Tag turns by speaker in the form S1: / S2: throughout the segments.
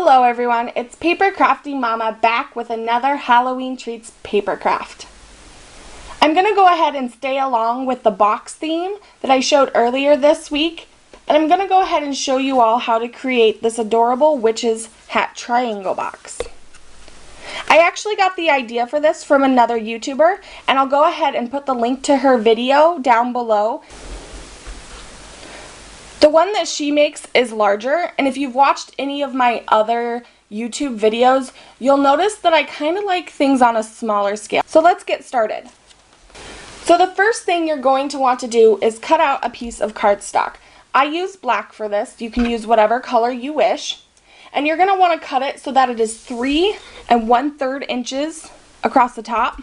S1: Hello everyone, it's papercrafting.mama back with another Halloween Treats paper craft. I'm going to go ahead and stay along with the box theme that I showed earlier this week, and I'm going to go ahead and show you all how to create this adorable witch's hat triangle box. I actually got the idea for this from another YouTuber, and I'll go ahead and put the link to her video down below. The one that she makes is larger, and if you've watched any of my other YouTube videos, you'll notice that I kind of like things on a smaller scale. So let's get started. So the first thing you're going to want to do is cut out a piece of cardstock. I use black for this. You can use whatever color you wish. And you're going to want to cut it so that it is 3 1/3 inches across the top.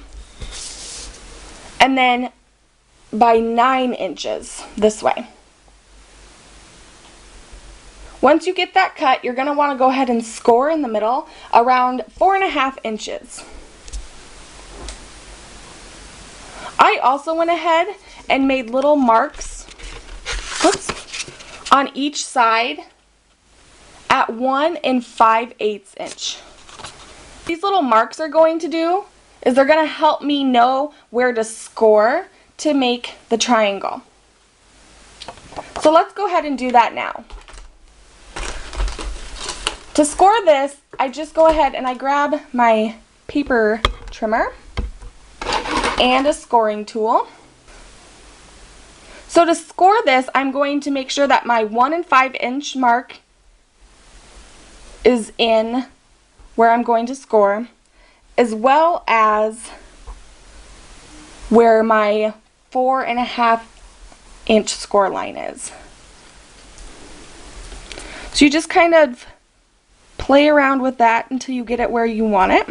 S1: And then by 9 inches this way. Once you get that cut, you're going to want to go ahead and score in the middle around 4.5 inches. I also went ahead and made little marks on each side at 1 5/8 inch. These little marks are going to do is they're going to help me know where to score to make the triangle. So let's go ahead and do that now. To score this, I just go ahead and I grab my paper trimmer and a scoring tool. So to score this, I'm going to make sure that my 1 5 inch mark is in where I'm going to score, as well as where my 4.5 inch score line is. So you just kind of play around with that until you get it where you want it.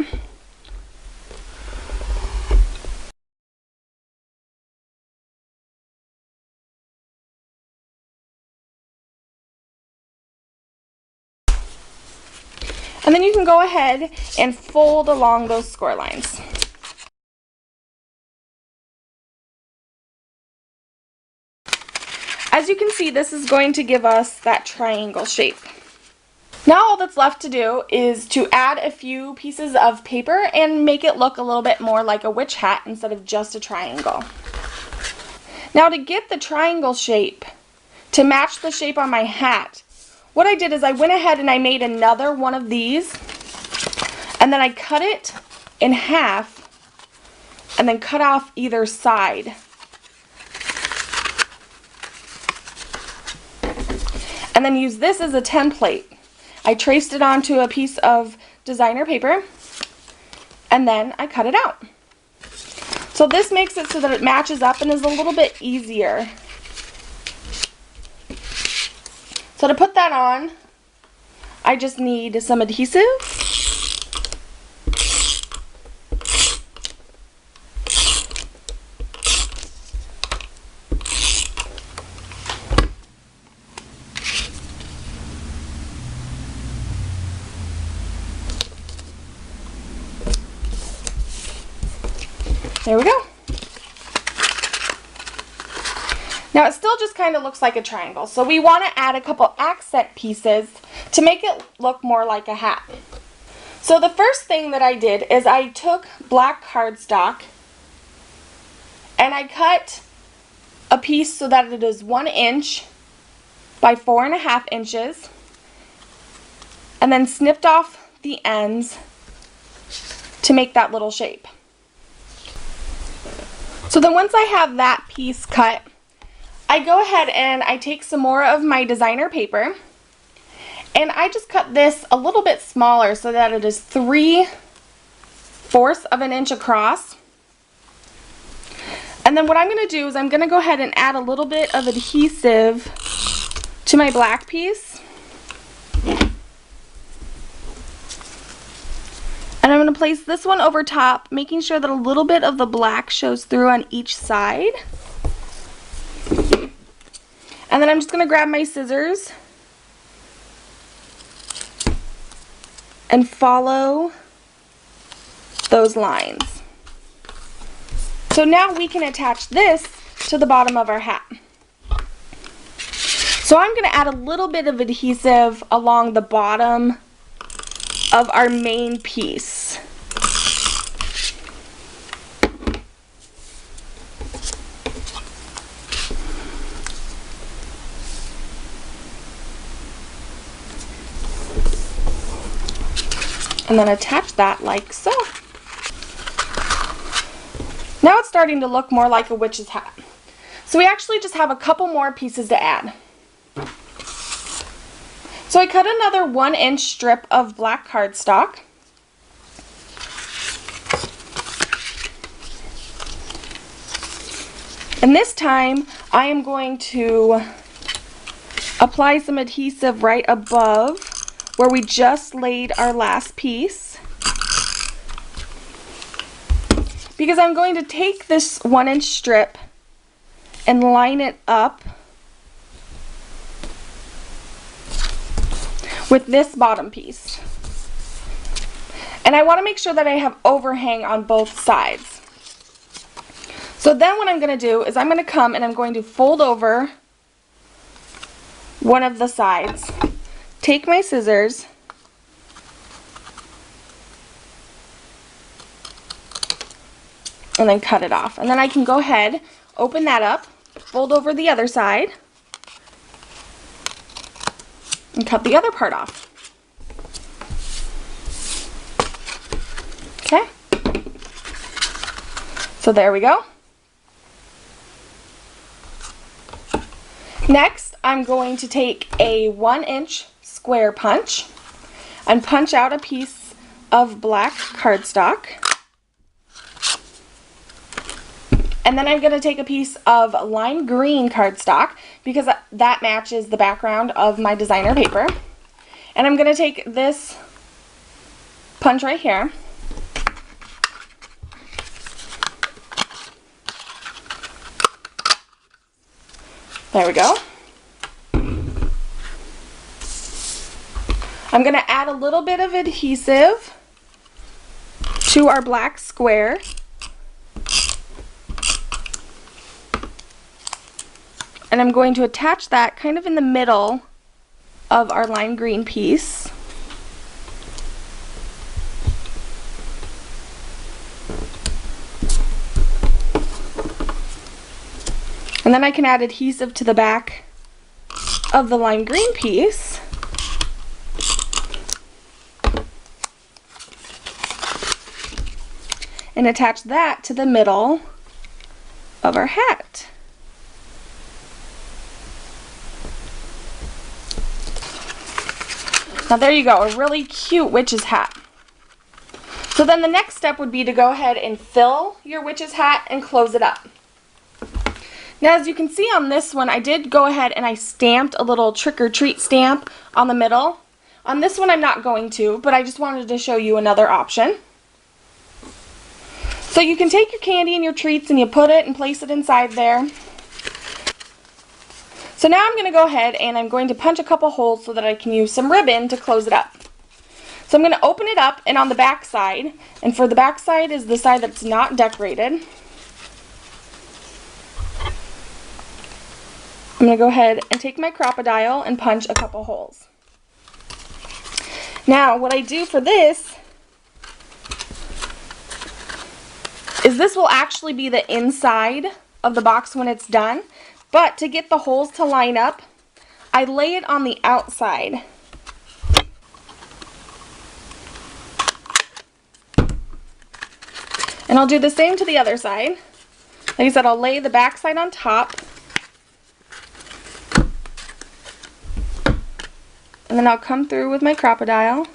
S1: And then you can go ahead and fold along those score lines. As you can see, this is going to give us that triangle shape. Now all that's left to do is to add a few pieces of paper and make it look a little bit more like a witch hat instead of just a triangle. Now to get the triangle shape to match the shape on my hat, what I did is I went ahead and I made another one of these, and then I cut it in half and then cut off either side. And then use this as a template. I traced it onto a piece of designer paper, and then I cut it out. So this makes it so that it matches up and is a little bit easier. So to put that on, I just need some adhesive. There we go. Now it still just kind of looks like a triangle, so we want to add a couple accent pieces to make it look more like a hat. So the first thing that I did is I took black cardstock and I cut a piece so that it is 1 inch by 4.5 inches, and then snipped off the ends to make that little shape. So then once I have that piece cut, I go ahead and I take some more of my designer paper and I just cut this a little bit smaller so that it is 3/4 of an inch across. And then what I'm going to do is I'm going to go ahead and add a little bit of adhesive to my black piece. And I'm going to place this one over top, making sure that a little bit of the black shows through on each side. And then I'm just going to grab my scissors and follow those lines. So now we can attach this to the bottom of our hat. So I'm going to add a little bit of adhesive along the bottom of our main piece. And then attach that like so. Now it's starting to look more like a witch's hat. So we actually just have a couple more pieces to add. So I cut another 1-inch strip of black cardstock. And this time I am going to apply some adhesive right above where we just laid our last piece, because I'm going to take this 1-inch strip and line it up with this bottom piece. And I want to make sure that I have overhang on both sides. So then what I'm going to do is I'm going to come and I'm going to fold over one of the sides, take my scissors, and then cut it off. And then I can go ahead, open that up, fold over the other side, and cut the other part off. Okay, so there we go. Next, I'm going to take a 1-inch square punch and punch out a piece of black cardstock. And then I'm going to take a piece of lime green cardstock because that matches the background of my designer paper. And I'm going to take this punch right here. There we go. I'm going to add a little bit of adhesive to our black square. And I'm going to attach that kind of in the middle of our lime green piece. And then I can add adhesive to the back of the lime green piece. And attach that to the middle of our hat. Now there you go, a really cute witch's hat. So then the next step would be to go ahead and fill your witch's hat and close it up. Now as you can see on this one, I did go ahead and I stamped a little trick or treat stamp on the middle. On this one I'm not going to, but I just wanted to show you another option. So you can take your candy and your treats and you put it and place it inside there. So now I'm going to go ahead and I'm going to punch a couple holes so that I can use some ribbon to close it up. So I'm going to open it up, and on the back side, and for the back side is the side that's not decorated, I'm going to go ahead and take my Crop-A-Dile and punch a couple holes. Now what I do for this is this will actually be the inside of the box when it's done, but to get the holes to line up, I lay it on the outside. And I'll do the same to the other side. Like I said, I'll lay the back side on top. And then I'll come through with my Crop-A-Dile.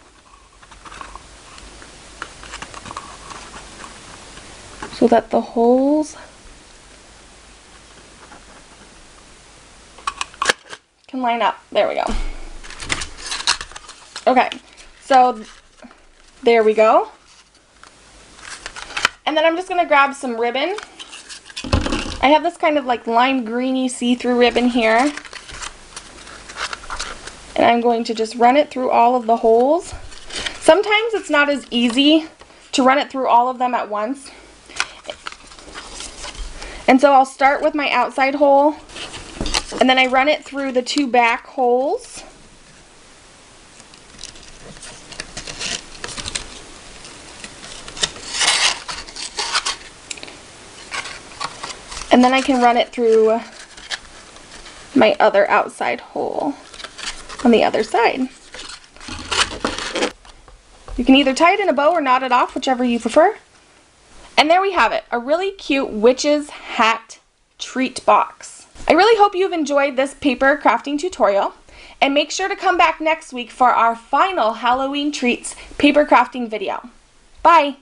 S1: So that the holes can line up. There we go. Okay, so there we go. And then I'm just going to grab some ribbon. I have this kind of like lime greeny see-through ribbon here. And I'm going to just run it through all of the holes. Sometimes it's not as easy to run it through all of them at once. And so I'll start with my outside hole, and then I run it through the two back holes. And then I can run it through my other outside hole on the other side. You can either tie it in a bow or knot it off, whichever you prefer. And there we have it, a really cute witch's hat treat box. I really hope you've enjoyed this paper crafting tutorial, and make sure to come back next week for our final Halloween treats paper crafting video. Bye!